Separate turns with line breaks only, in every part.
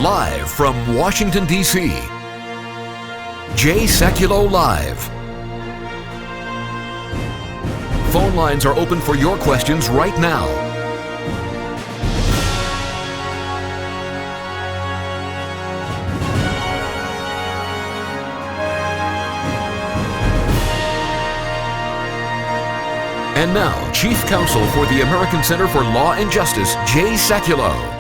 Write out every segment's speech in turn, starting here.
Live from Washington, D.C., Jay Sekulow Live. Phone lines are open for your questions right now. And now, Chief Counsel for the American Center for Law and Justice, Jay Sekulow.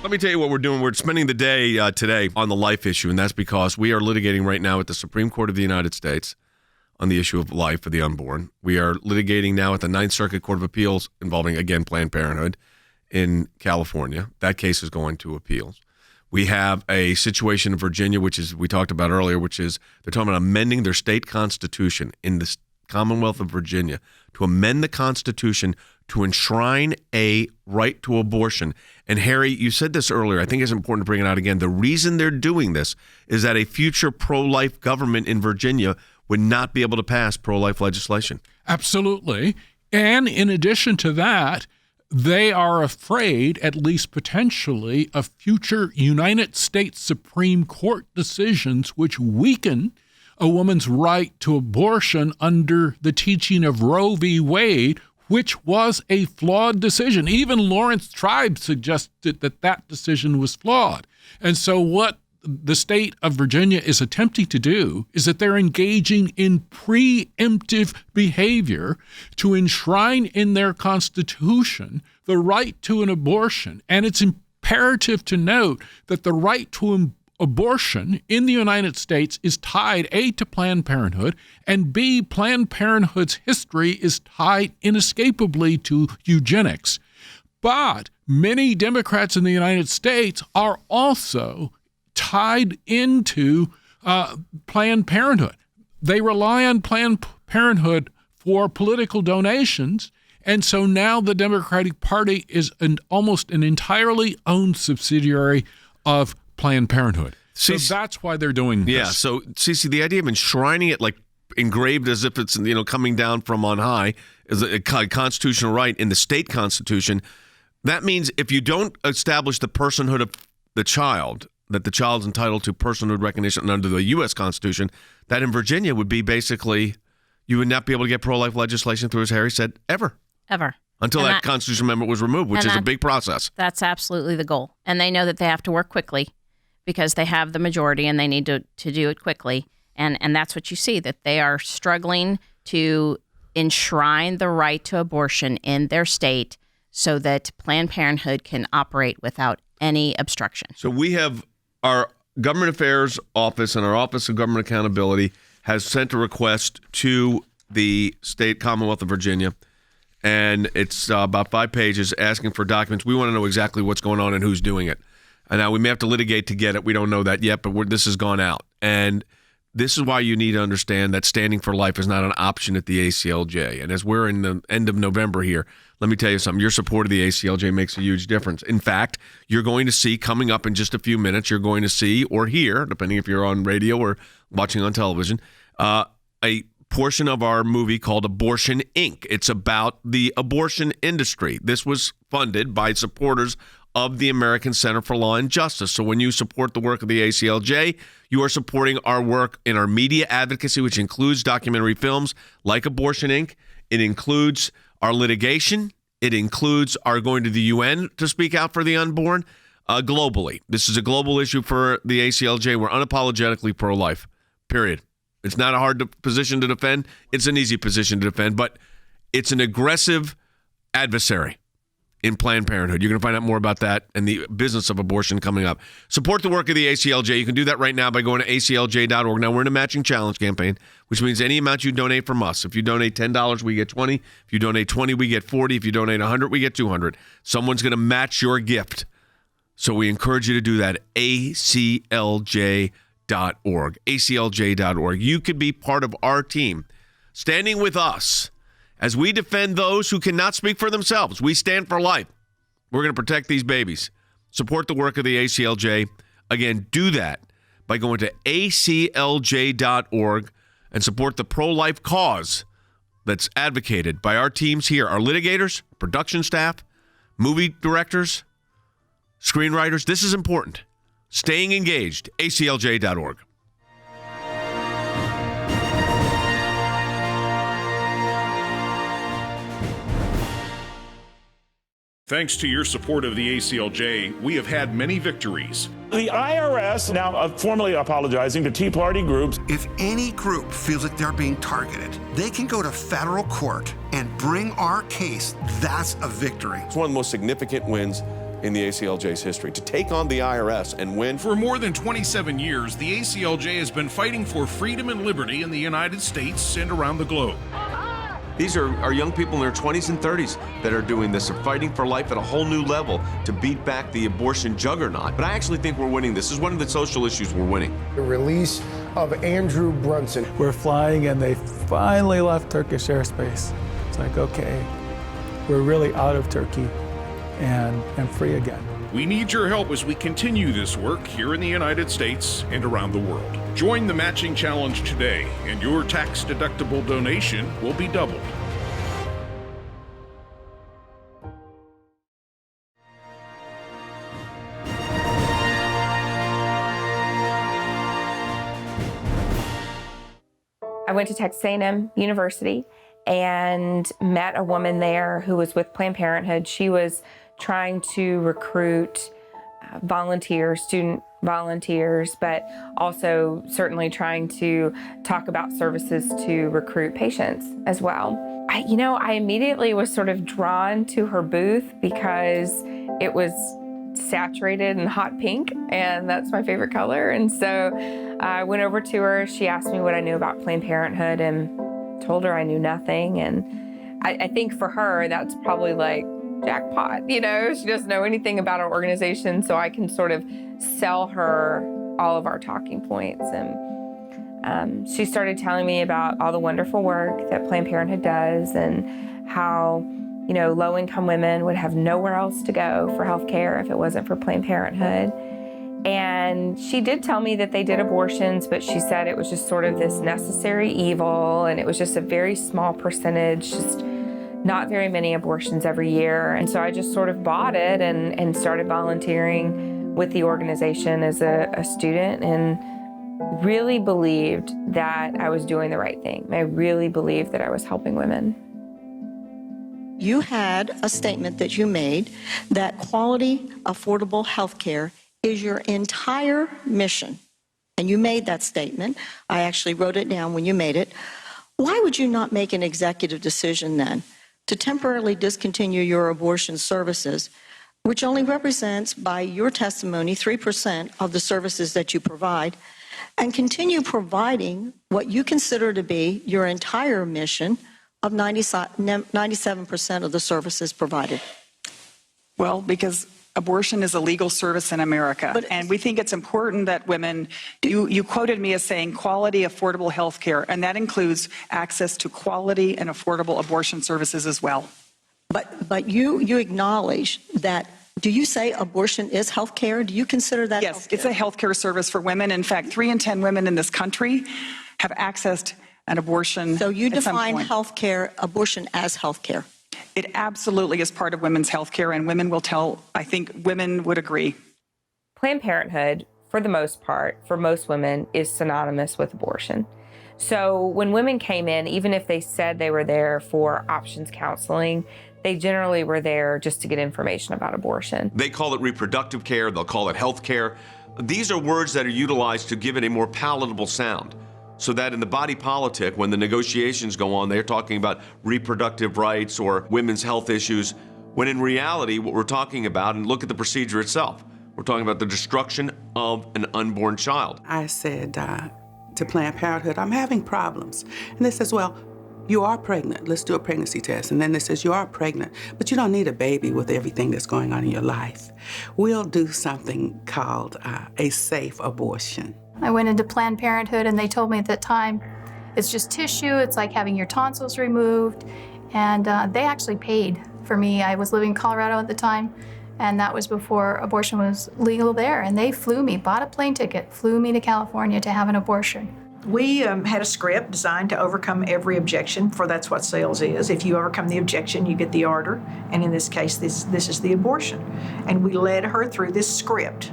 Let me tell you what we're doing. We're spending the day today on the life issue, and that's because we are litigating right now at the Supreme Court of the United States on the issue of life for the unborn. We are litigating now at the Ninth Circuit Court of Appeals involving, again, Planned Parenthood in California. That case is going to appeals. We have a situation in Virginia, which is we talked about earlier, which is they're talking about amending their state constitution in the Commonwealth of Virginia to amend the Constitution to enshrine a right to abortion. And Harry, you said this earlier. I think it's important to bring it out again. The reason they're doing this is that a future pro-life government in Virginia would not be able to pass pro-life legislation.
Absolutely. And in addition to that, they are afraid, at least potentially, of future United States Supreme Court decisions which weaken a woman's right to abortion under the teaching of Roe v. Wade, which was a flawed decision. Even Lawrence Tribe suggested that that decision was flawed. And so what the state of Virginia is attempting to do is that they're engaging in preemptive behavior to enshrine in their Constitution the right to an abortion. And it's imperative to note that the right to abortion in the United States is tied, A, to Planned Parenthood, and B, Planned Parenthood's history is tied inescapably to eugenics. But many Democrats in the United States are also tied into Planned Parenthood. They rely on Planned Parenthood for political donations, and so now the Democratic Party is almost an entirely owned subsidiary of Planned Parenthood. So that's why they're doing this.
Yeah, so Cece, the idea of enshrining it, like engraved as if it's coming down from on high, is a constitutional right in the state constitution. That means if you don't establish the personhood of the child, that the child's entitled to personhood recognition under the U.S. Constitution, that in Virginia would be basically, you would not be able to get pro-life legislation through, as Harry said, ever. Until that constitutional amendment was removed, which is a big process.
That's absolutely the goal. And they know that they have to work quickly because they have the majority and they need to do it quickly. And that's what you see, that they are struggling to enshrine the right to abortion in their state so that Planned Parenthood can operate without any obstruction.
So we have our Government Affairs Office and our Office of Government Accountability has sent a request to the state Commonwealth of Virginia, and it's about 5 pages asking for documents. We want to know exactly what's going on and who's doing it. And now we may have to litigate to get it. We don't know that yet, but this has gone out. And this is why you need to understand that standing for life is not an option at the ACLJ. And as we're in the end of November here, let me tell you something. Your support of the ACLJ makes a huge difference. In fact, you're going to see coming up in just a few minutes, you're going to see or hear, depending if you're on radio or watching on television, a portion of our movie called Abortion, Inc. It's about the abortion industry. This was funded by supporters of the American Center for Law and Justice. So when you support the work of the ACLJ, you are supporting our work in our media advocacy, which includes documentary films like Abortion, Inc. It includes our litigation. It includes our going to the UN to speak out for the unborn globally. This is a global issue for the ACLJ. We're unapologetically pro-life, period. It's not a hard position to defend. It's an easy position to defend, but it's an aggressive adversary in Planned Parenthood. You're going to find out more about that and the business of abortion coming up. Support the work of the ACLJ. You can do that right now by going to aclj.org. Now, we're in a matching challenge campaign, which means any amount you donate from us. If you donate $10, we get $20. If you donate $20, we get $40. If you donate $100, we get $200. Someone's going to match your gift. So we encourage you to do that. aclj.org. aclj.org. You could be part of our team, standing with us as we defend those who cannot speak for themselves. We stand for life. We're going to protect these babies. Support the work of the ACLJ. Again, do that by going to aclj.org and support the pro-life cause that's advocated by our teams here, our litigators, production staff, movie directors, Screenwriters, this is important. Staying engaged, aclj.org.
Thanks to your support of the ACLJ, we have had many victories.
The IRS now formally apologizing to Tea Party groups.
If any group feels like they're being targeted, they can go to federal court and bring our case. That's a victory.
It's one of the most significant wins in the ACLJ's history, to take on the IRS and win.
For more than 27 years, the ACLJ has been fighting for freedom and liberty in the United States and around the globe.
These are young people in their 20s and 30s that are doing this. They're fighting for life at a whole new level to beat back the abortion juggernaut. But I actually think we're winning. This is one of the social issues we're winning.
The release of Andrew Brunson.
We're flying and they finally left Turkish airspace. It's like, okay, we're really out of Turkey and free again.
We need your help as we continue this work here in the United States and around the world. Join the matching challenge today, and your tax-deductible donation will be doubled.
I went to Texas A&M University and met a woman there who was with Planned Parenthood. She was trying to recruit volunteers, student volunteers, but also certainly trying to talk about services to recruit patients as well. I immediately was sort of drawn to her booth because it was saturated in hot pink, and that's my favorite color. And so I went over to her. She asked me what I knew about Planned Parenthood and told her I knew nothing. And I think for her, that's probably like jackpot. She doesn't know anything about our organization, so I can sort of sell her all of our talking points. And she started telling me about all the wonderful work that Planned Parenthood does and how low-income women would have nowhere else to go for health care if it wasn't for Planned Parenthood. And she did tell me that they did abortions, but she said it was just sort of this necessary evil, and it was just a very small percentage, just not very many abortions every year. And so I just sort of bought it and started volunteering with the organization as a student, and really believed that I was doing the right thing. I really believed that I was helping women.
You had a statement that you made that quality, affordable health care is your entire mission. And you made that statement. I actually wrote it down when you made it. Why would you not make an executive decision then to temporarily discontinue your abortion services, which only represents, by your testimony, 3% of the services that you provide, and continue providing what you consider to be your entire mission of 97% of the services provided?
Well, because abortion is a legal service in America, and we think it's important that women, you quoted me as saying quality, affordable health care, and that includes access to quality and affordable abortion services as well.
But you acknowledge that. Do you say abortion is health care? Do you consider that
Yes,
healthcare?
It's a health care service for women. In fact, 3 in 10 women in this country have accessed an abortion.
So you define health care, abortion as health care?
It absolutely is part of women's health care, and women will tell, I think women would agree.
Planned Parenthood, for the most part, for most women, is synonymous with abortion. So when women came in, even if they said they were there for options counseling, they generally were there just to get information about abortion.
They call it reproductive care. They'll call it health care. These are words that are utilized to give it a more palatable sound, so that in the body politic, when the negotiations go on, they're talking about reproductive rights or women's health issues, when in reality, what we're talking about, and look at the procedure itself, we're talking about the destruction of an unborn child.
I said to Planned Parenthood, I'm having problems. And they says, well, you are pregnant. Let's do a pregnancy test. And then they says, you are pregnant, but you don't need a baby with everything that's going on in your life. We'll do something called a safe abortion.
I went into Planned Parenthood and they told me at that time, it's just tissue, it's like having your tonsils removed. And they actually paid for me. I was living in Colorado at the time, and that was before abortion was legal there. And they flew me, bought a plane ticket, flew me to California to have an abortion.
We had a script designed to overcome every objection, for that's what sales is. If you overcome the objection, you get the order. And in this case, this is the abortion. And we led her through this script.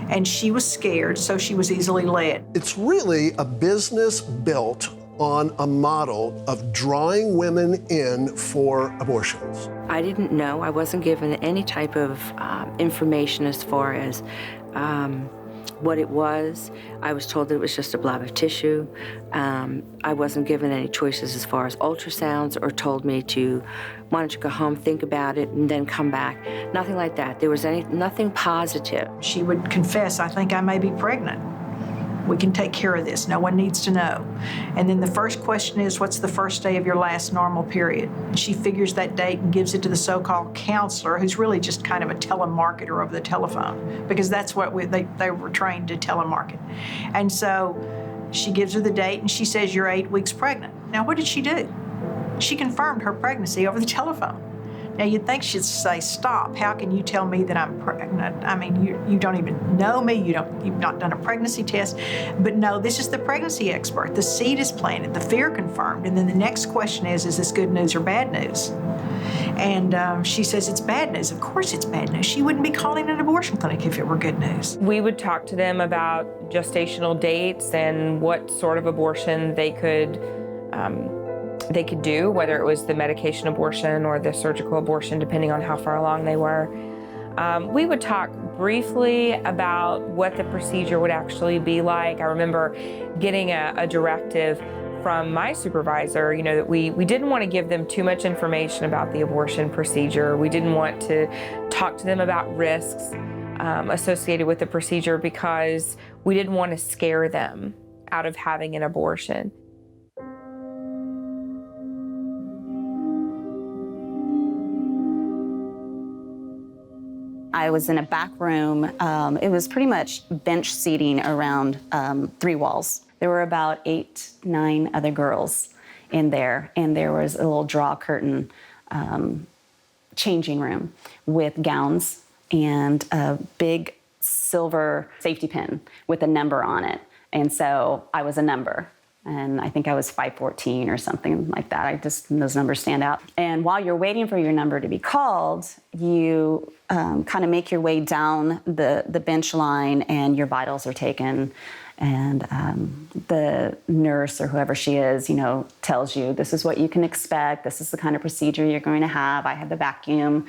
And she was scared, so she was easily led.
It's really a business built on a model of drawing women in for abortions.
I didn't know. I wasn't given any type of information as far as what it was. I was told that it was just a blob of tissue. I wasn't given any choices as far as ultrasounds or told me to, why don't you go home, think about it, and then come back. Nothing like that. There was nothing positive.
She would confess, I think I may be pregnant. We can take care of this. No one needs to know. And then the first question is, what's the first day of your last normal period? And she figures that date and gives it to the so-called counselor, who's really just kind of a telemarketer over the telephone, because that's what they were trained to telemarket. And so she gives her the date and she says, you're 8 weeks pregnant. Now, what did she do? She confirmed her pregnancy over the telephone. Now, you'd think she'd say, stop, how can you tell me that I'm pregnant? I mean, you don't even know me, you've not done a pregnancy test. But no, this is the pregnancy expert. The seed is planted, the fear confirmed. And then the next question is this good news or bad news? And she says it's bad news. Of course it's bad news. She wouldn't be calling an abortion clinic if it were good news.
We would talk to them about gestational dates and what sort of abortion they could do, whether it was the medication abortion or the surgical abortion, depending on how far along they were. We would talk briefly about what the procedure would actually be like. I remember getting a directive from my supervisor, that we didn't want to give them too much information about the abortion procedure. We didn't want to talk to them about risks associated with the procedure because we didn't want to scare them out of having an abortion.
I was in a back room. It was pretty much bench seating around 3 walls. There were about 8, 9 other girls in there, and there was a little draw curtain changing room with gowns and a big silver safety pin with a number on it. And so I was a number. And I think I was 514 or something like that. Those numbers stand out. And while you're waiting for your number to be called, you kind of make your way down the bench line and your vitals are taken. And the nurse or whoever she is, tells you this is what you can expect. This is the kind of procedure you're going to have. I had the vacuum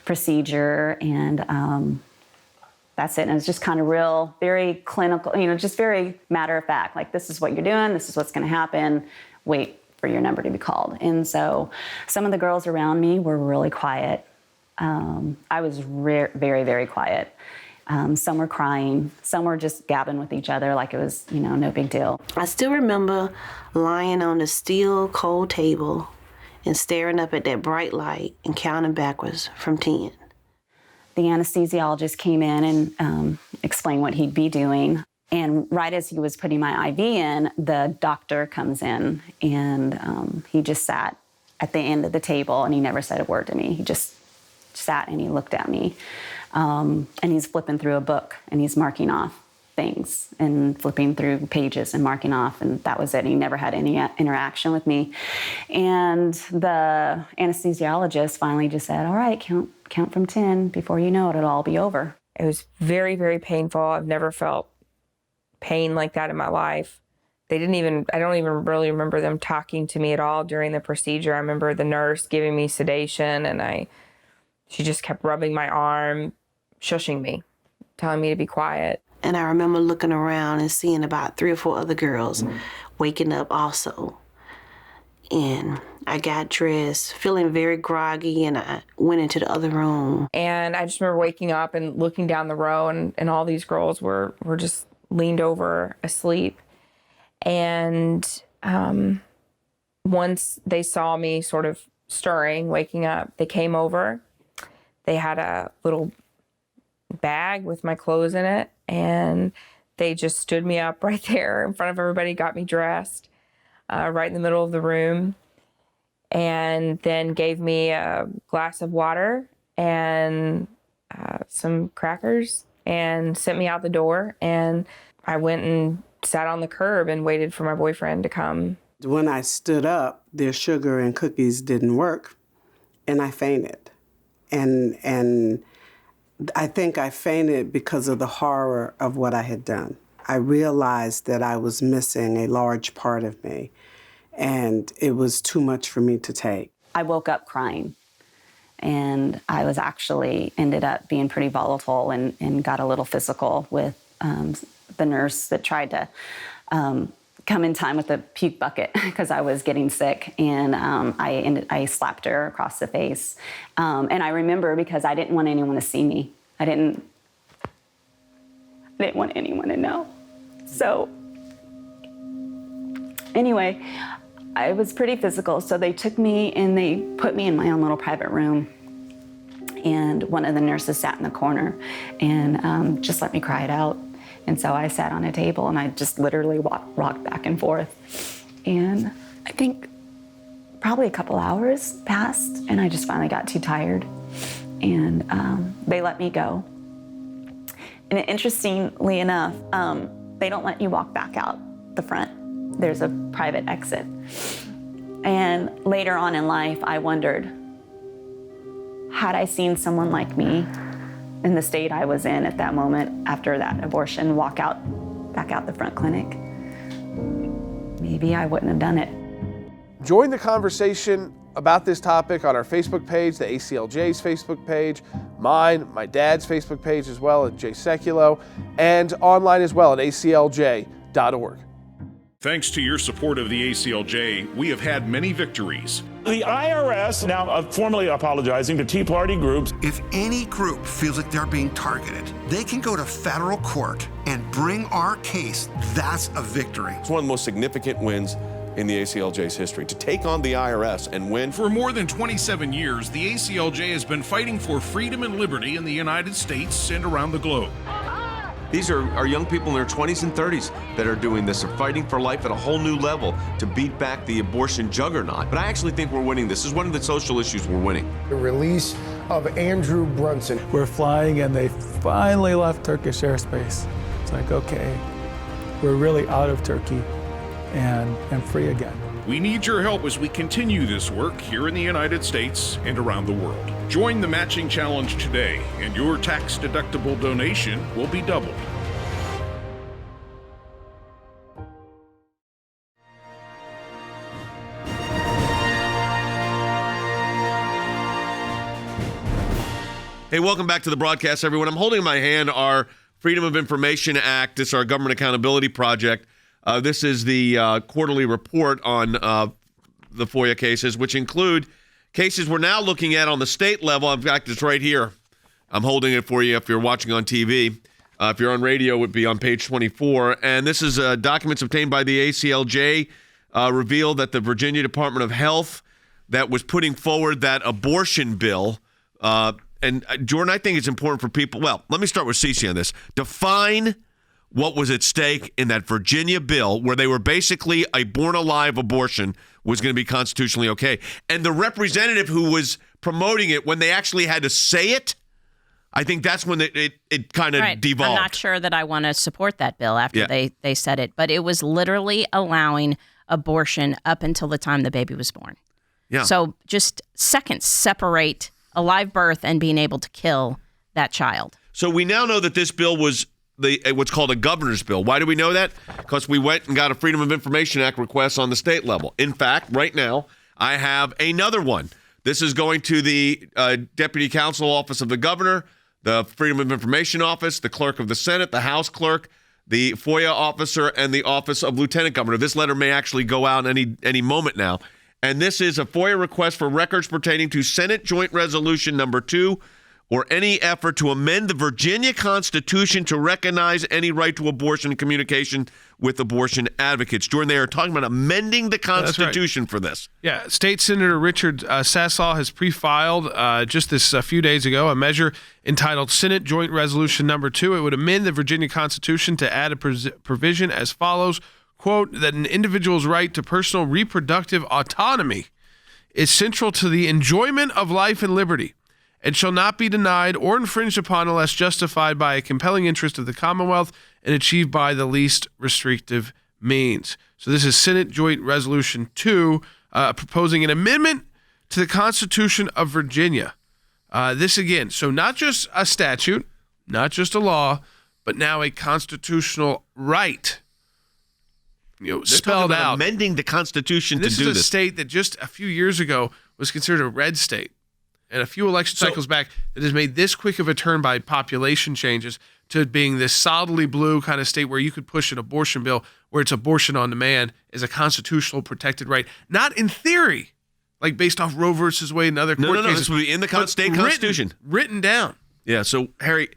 procedure and that's it. And it's just kind of real, very clinical, just very matter of fact, like this is what you're doing, this is what's going to happen, wait for your number to be called. And so some of the girls around me were really quiet. I was very, very quiet. Some were crying, some were just gabbing with each other like it was, no big deal.
I still remember lying on the steel cold table and staring up at that bright light and counting backwards from 10.
The anesthesiologist came in and explained what he'd be doing. And right as he was putting my IV in, the doctor comes in and he just sat at the end of the table and he never said a word to me. He just sat and he looked at me. And he's flipping through a book and he's marking off things and flipping through pages and marking off, and that was it. He never had any interaction with me. And the anesthesiologist finally just said, all right, count from 10. Before you know it, it'll all be over.
It was very, very painful. I've never felt pain like that in my life. I don't even really remember them talking to me at all during the procedure. I remember the nurse giving me sedation and she just kept rubbing my arm, shushing me, telling me to be quiet.
And I remember looking around and seeing about 3 or 4 other girls waking up also. And I got dressed, feeling very groggy, and I went into the other room.
And I just remember waking up and looking down the row, and all these girls were just leaned over asleep. And once they saw me sort of stirring, waking up, they came over. They had a little bag with my clothes in it, and they just stood me up right there in front of everybody, got me dressed right in the middle of the room, and then gave me a glass of water and some crackers and sent me out the door. And I went and sat on the curb and waited for my boyfriend to come.
When I stood up, their sugar and cookies didn't work, and I fainted. And I think I fainted because of the horror of what I had done. I realized that I was missing a large part of me, and it was too much for me to take.
I woke up crying, and I was actually ended up being pretty volatile and got a little physical with the nurse that tried to come in time with a puke bucket because I was getting sick, and I slapped her across the face. And I remember because I didn't want anyone to see me. I didn't want anyone to know. So anyway, I was pretty physical. So they took me and they put me in my own little private room. And one of the nurses sat in the corner and just let me cry it out. And so I sat on a table and I just literally rocked back and forth. And I think probably a couple hours passed and I just finally got too tired. And they let me go. And interestingly enough, they don't let you walk back out the front. There's a private exit. And later on in life, I wondered, had I seen someone like me in the state I was in at that moment after that abortion walk out, back out the front clinic, maybe I wouldn't have done it.
Join the conversation about this topic on our Facebook page, the ACLJ's Facebook page, mine, my dad's Facebook page as well, at Jay Sekulow, and online as well at aclj.org.
Thanks to your support of the ACLJ, we have had many victories.
The IRS now formally apologizing to Tea Party groups.
If any group feels like they're being targeted, they can go to federal court and bring our case. That's a victory.
It's one of the most significant wins in the ACLJ's history, to take on the IRS and win.
For more than 27 years, the ACLJ has been fighting for freedom and liberty in the United States and around the globe.
These are young people in their 20s and 30s that are doing this. They're fighting for life at a whole new level to beat back the abortion juggernaut. But I actually think we're winning this. This is one of the social issues we're winning.
The release of Andrew Brunson.
We're flying and they finally left Turkish airspace. It's like, okay, we're really out of Turkey and free again.
We need your help as we continue this work here in the United States and around the world. Join the matching challenge today, and your tax-deductible donation will be doubled.
Hey, welcome back to the broadcast, everyone. I'm holding in my hand our Freedom of Information Act. It's our government accountability project. This is the quarterly report on the FOIA cases, which include cases we're now looking at on the state level. In fact, it's right here. I'm holding it for you if you're watching on TV. If you're on radio, it would be on page 24. And this is documents obtained by the ACLJ reveal that the Virginia Department of Health that was putting forward that abortion bill. And Jordan, I think it's important for people. Well, let me start with Cece on this. Define what was at stake in that Virginia bill where they were basically a born-alive abortion was going to be constitutionally okay. And the representative who was promoting it, when they actually had to say it, I think that's when it kind of devolved.
I'm not sure that I want to support that bill after they said it, but it was literally allowing abortion up until the time the baby was born.
Yeah.
So just seconds separate a live birth and being able to kill that child.
So we now know that this bill was what's called a governor's bill. Why do we know that? Because we went and got a Freedom of Information Act request on the state level. In fact, right now, I have another one. This is going to the Deputy Counsel Office of the Governor, the Freedom of Information Office, the Clerk of the Senate, the House Clerk, the FOIA Officer, and the Office of Lieutenant Governor. This letter may actually go out any moment now. And this is a FOIA request for records pertaining to Senate Joint Resolution number 2, or any effort to amend the Virginia Constitution to recognize any right to abortion and communication with abortion advocates. Jordan, they are talking about amending the Constitution for this.
Yeah, State Senator Richard Sassaw has pre-filed just this a few days ago a measure entitled Senate Joint Resolution number 2. It would amend the Virginia Constitution to add a provision as follows, quote, that an individual's right to personal reproductive autonomy is central to the enjoyment of life and liberty, and shall not be denied or infringed upon unless justified by a compelling interest of the Commonwealth and achieved by the least restrictive means. So this is Senate Joint Resolution 2, proposing an amendment to the Constitution of Virginia. This again, so not just a statute, not just a law, but now a constitutional right. Spelled out.
Amending the Constitution to do this.
This is a state that just a few years ago was considered a red state. And a few election cycles back, that has made this quick of a turn by population changes to being this solidly blue kind of state where you could push an abortion bill where it's abortion on demand as a constitutional protected right. Not in theory, like based off Roe versus Wade and other court cases.
This would be in the state constitution.
Written down.
Yeah, so Harry,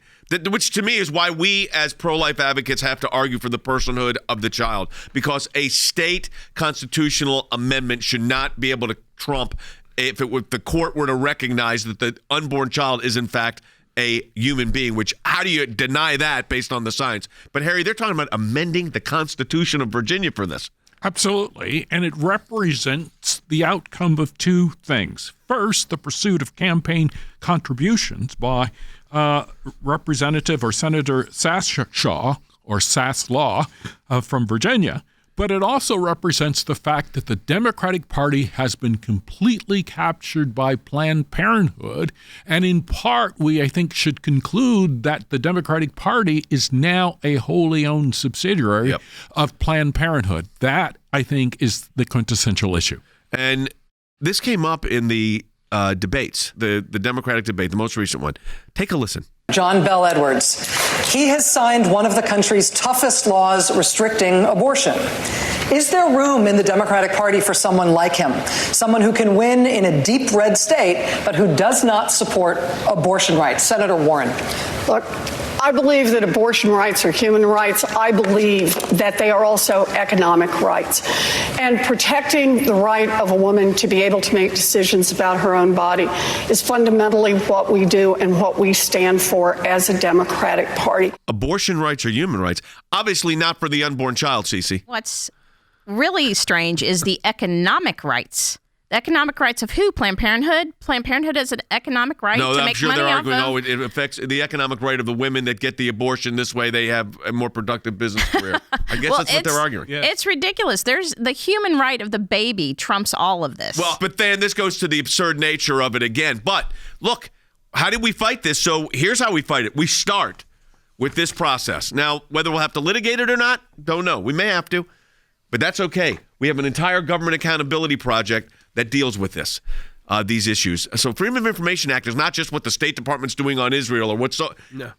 which to me is why we as pro-life advocates have to argue for the personhood of the child, because a state constitutional amendment should not be able to trump if the court were to recognize that the unborn child is in fact a human being, which how do you deny that based on the science? But Harry, they're talking about amending the Constitution of Virginia for this.
Absolutely, and it represents the outcome of two things. First, the pursuit of campaign contributions by Representative or Senator Sashaw or Saslaw from Virginia. But it also represents the fact that the Democratic Party has been completely captured by Planned Parenthood. And in part, I think, should conclude that the Democratic Party is now a wholly owned subsidiary of Planned Parenthood. That, I think, is the quintessential issue.
And this came up in the debates, the Democratic debate, the most recent one. Take a listen.
John Bell Edwards. He has signed one of the country's toughest laws restricting abortion. Is there room in the Democratic Party for someone like him? Someone who can win in a deep red state, but who does not support abortion rights? Senator Warren.
Look, I believe that abortion rights are human rights. I believe that they are also economic rights. And protecting the right of a woman to be able to make decisions about her own body is fundamentally what we do and what we stand for as a Democratic Party.
Abortion rights are human rights. Obviously not for the unborn child, Cece.
What's really strange is the economic rights. The economic rights of who? Planned Parenthood? Planned Parenthood has an economic right to make money off of?
No, I'm sure they're arguing, it affects the economic right of the women that get the abortion. This way they have a more productive business career. I guess that's what they're arguing.
Yeah. It's ridiculous. There's the human right of the baby trumps all of this.
Well, but then this goes to the absurd nature of it again. But look, how did we fight this? So here's how we fight it. We start with this process. Now, whether we'll have to litigate it or not, don't know. We may have to, but that's okay. We have an entire government accountability project that deals with these issues. So Freedom of Information Act is not just what the State Department's doing on Israel or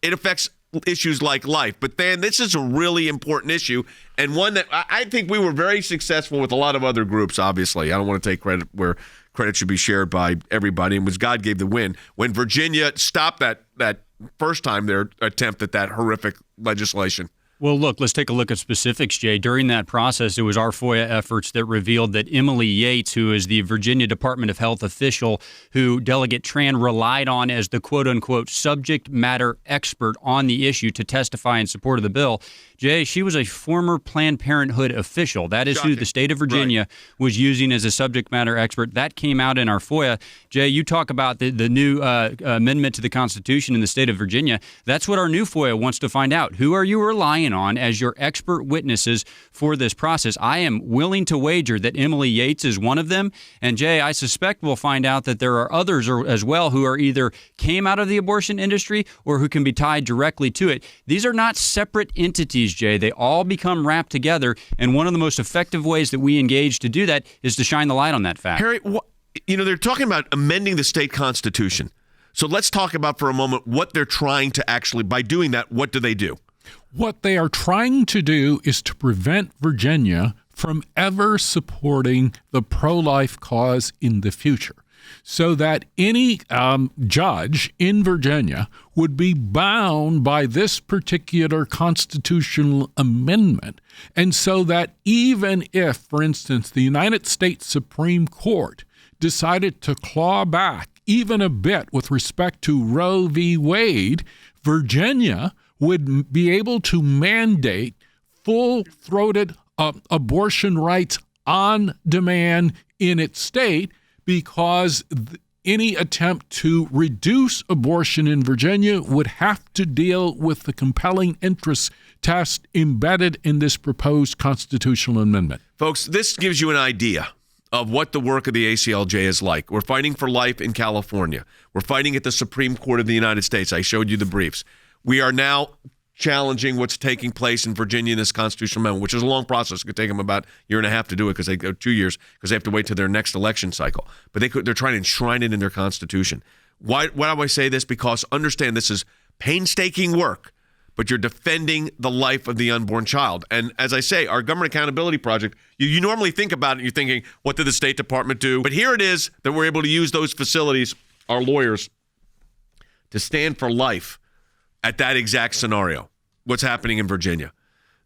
it affects issues like life. But then this is a really important issue and one that I think we were very successful with a lot of other groups, obviously. I don't want to take credit where credit should be shared by everybody, and was God gave the win. When Virginia stopped that first time their attempt at that horrific legislation.
Well, look, let's take a look at specifics, Jay. During that process, it was our FOIA efforts that revealed that Emily Yates, who is the Virginia Department of Health official who Delegate Tran relied on as the quote-unquote subject matter expert on the issue to testify in support of the bill, Jay, she was a former Planned Parenthood official. That is who the state of Virginia was using as a subject matter expert. That came out in our FOIA. Jay, you talk about the new amendment to the Constitution in the state of Virginia. That's what our new FOIA wants to find out. Who are you relying on as your expert witnesses for this process? I am willing to wager that Emily Yates is one of them. And Jay, I suspect we'll find out that there are others as well who are either came out of the abortion industry or who can be tied directly to it. These are not separate entities, Jay. They all become wrapped together. And one of the most effective ways that we engage to do that is to shine the light on that fact.
Harry, they're talking about amending the state constitution. So let's talk about for a moment what they're trying to actually, by doing that, what do they do?
What they are trying to do is to prevent Virginia from ever supporting the pro-life cause in the future, so that any judge in Virginia would be bound by this particular constitutional amendment. And so that even if, for instance, the United States Supreme Court decided to claw back even a bit with respect to Roe v. Wade, Virginia would be able to mandate full-throated abortion rights on demand in its state, because any attempt to reduce abortion in Virginia would have to deal with the compelling interest test embedded in this proposed constitutional amendment.
Folks, this gives you an idea of what the work of the ACLJ is like. We're fighting for life in California. We're fighting at the Supreme Court of the United States. I showed you the briefs. We are now challenging what's taking place in Virginia in this constitutional amendment, which is a long process. It could take them about a year and a half to do it because they go 2 years because they have to wait till their next election cycle. But they're trying to enshrine it in their Constitution. Why do I say this? Because understand this is painstaking work, but you're defending the life of the unborn child. And as I say, our Government Accountability Project, you normally think about it, you're thinking, what did the State Department do? But here it is that we're able to use those facilities, our lawyers, to stand for life at that exact scenario, what's happening in Virginia.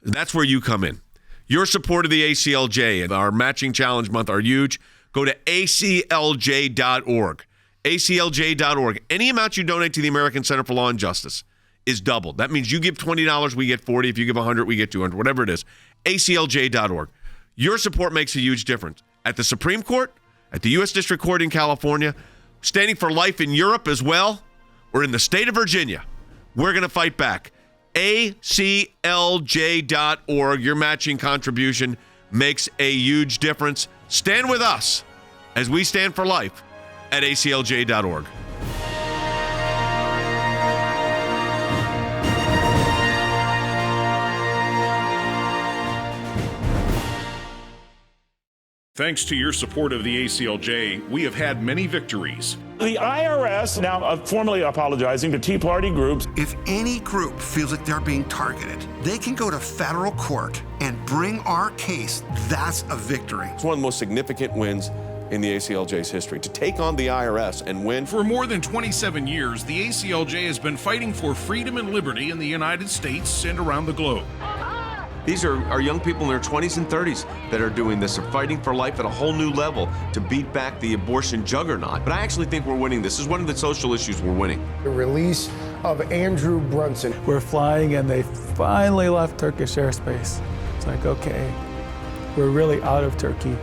That's where you come in. Your support of the ACLJ and our Matching Challenge Month are huge. Go to aclj.org. aclj.org. Any amount you donate to the American Center for Law and Justice is doubled. That means you give $20, we get $40. If you give $100, we get $200, whatever it is. aclj.org. Your support makes a huge difference. At the Supreme Court, at the U.S. District Court in California, standing for life in Europe as well, or in the state of Virginia, we're going to fight back. aclj.org. Your matching contribution makes a huge difference. Stand with us as we stand for life at aclj.org.
Thanks to your support of the ACLJ, we have had many victories.
The IRS now formally apologizing to Tea Party groups.
If any group feels like they're being targeted, they can go to federal court and bring our case. That's a victory.
It's one of the most significant wins in the ACLJ's history, to take on the IRS and win.
For more than 27 years, the ACLJ has been fighting for freedom and liberty in the United States and around the globe.
These are young people in their 20s and 30s that are doing this. They're fighting for life at a whole new level to beat back the abortion juggernaut. But I actually think we're winning. This is one of the social issues we're winning.
The release of Andrew Brunson.
We're flying and they finally left Turkish airspace. It's like, okay, we're really out of Turkey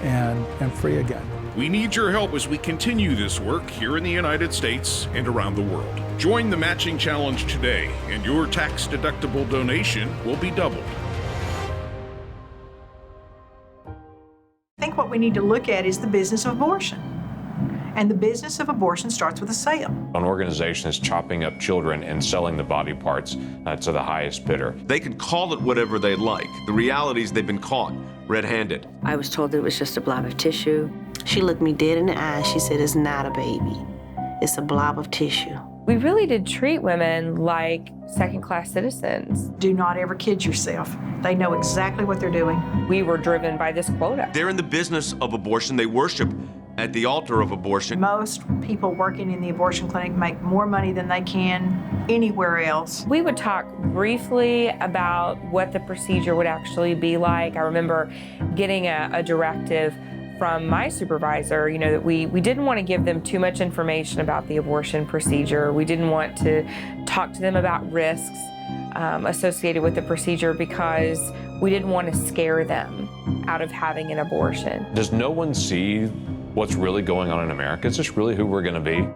and free again.
We need your help as we continue this work here in the United States and around the world. Join the Matching Challenge today, and your tax-deductible donation will be doubled.
I think what we need to look at is the business of abortion. And the business of abortion starts with a sale.
An organization is chopping up children and selling the body parts to the highest bidder.
They could call it whatever they like. The reality is they've been caught red-handed.
I was told it was just a blob of tissue.
She looked me dead in the eye. She said, it's not a baby. It's a blob of tissue.
We really did treat women like second-class citizens.
Do not ever kid yourself. They know exactly what they're doing.
We were driven by this quota.
They're in the business of abortion. They worship at the altar of abortion.
Most people working in the abortion clinic make more money than they can anywhere else.
We would talk briefly about what the procedure would actually be like. I remember getting a directive from my supervisor, that we didn't want to give them too much information about the abortion procedure. We didn't want to talk to them about risks associated with the procedure because we didn't want to scare them out of having an abortion.
Does no one see what's really going on in America? Is this really who we're going to be?